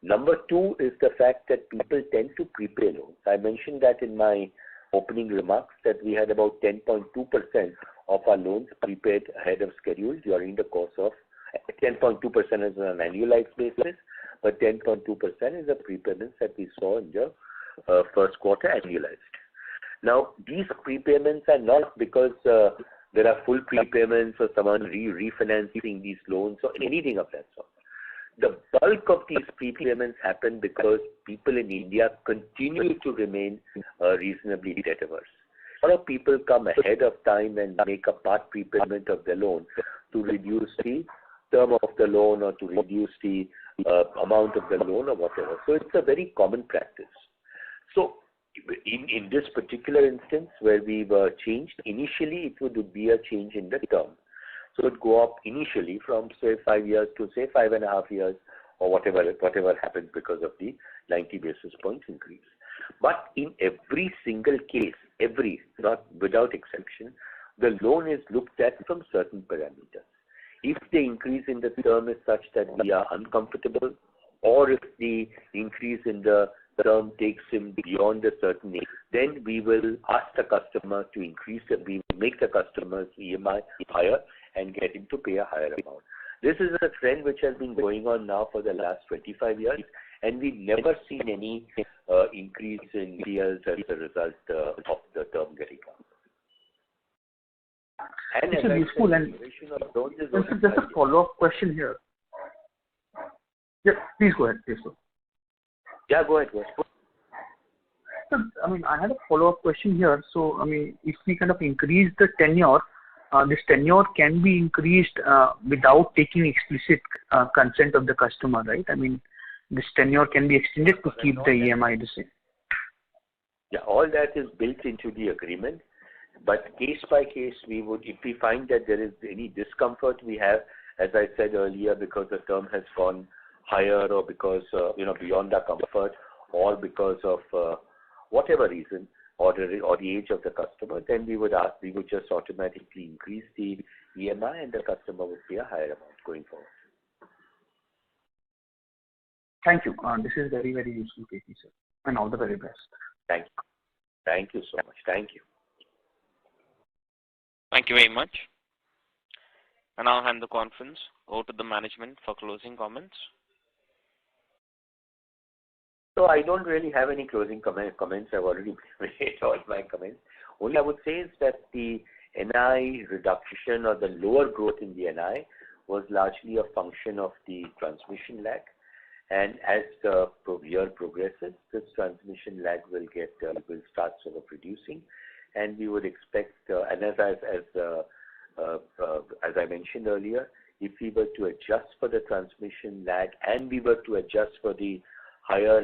S2: Number two is the fact that people tend to prepay loans. I mentioned that in my opening remarks that we had about 10.2% of our loans prepaid ahead of schedule during the course of 10.2% is on an annualized basis, but 10.2% is the prepayments that we saw in the first quarter annualized. Now, these prepayments are not because there are full prepayments or someone refinancing these loans or anything of that sort. The bulk of these prepayments happen because people in India continue to remain reasonably debt averse. A lot of people come ahead of time and make a part prepayment of the loan to reduce the term of the loan or to reduce the amount of the loan or whatever. So it's a very common practice. So in this particular instance where we were changed, initially it would be a change in the term. So it would go up initially from say 5 years to say 5.5 years or whatever happens because of the 90 basis points increase. But in every single case, not without exception, the loan is looked at from certain parameters. If the increase in the term is such that we are uncomfortable, or if the increase in the term takes him beyond a certain age, then we will ask the customer to we will make the customer's EMI higher and get him to pay a higher amount. This is a trend which has been going on now for the last 25 years, and we've never seen any increase in PLs as a result of the term getting up. And
S11: this is useful, and just a follow-up question here. Yeah, please go ahead, please.
S2: Yeah, go ahead.
S11: So, I had a follow-up question here. So, if we kind of increase the tenure, this tenure can be increased without taking explicit consent of the customer, right? This tenure can be extended to keep the EMI the same.
S2: Yeah, all that is built into the agreement. But case by case, if we find that there is any discomfort we have, as I said earlier, because the term has gone higher or because, beyond our comfort or because of whatever reason or the age of the customer, then we would just automatically increase the EMI and the customer would pay a higher amount going forward.
S11: Thank you. This is very, very useful, KP, sir. And all the very best.
S2: Thank you. Thank you so much. Thank you.
S1: Thank you very much. And I'll hand the conference over to the management for closing comments.
S2: So I don't really have any closing comments. I've already made all my comments. Only I would say is that the NI reduction or the lower growth in the NI was largely a function of the transmission lag. And as the year progresses, this transmission lag will start sort of reducing, and we would expect. And as I mentioned earlier, if we were to adjust for the transmission lag and we were to adjust for the higher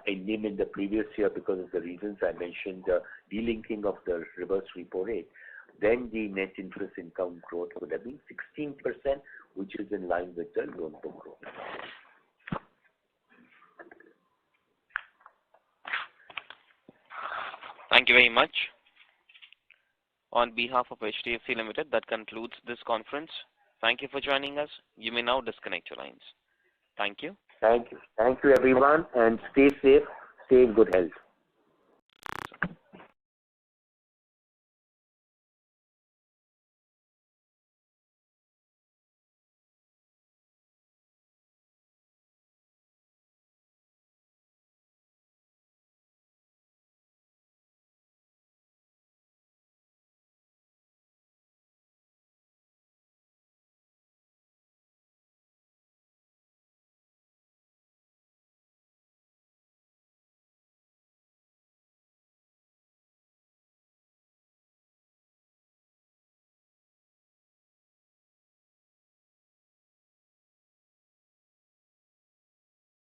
S2: NIM in the previous year because of the reasons I mentioned, delinking of the reverse repo rate, then the net interest income growth would have been 16%, which is in line with the loan book growth.
S1: Thank you very much. On behalf of HDFC Limited, that concludes this conference. Thank you for joining us. You may now disconnect your lines. Thank you.
S2: Thank you. Thank you, everyone, and stay safe, stay in good health.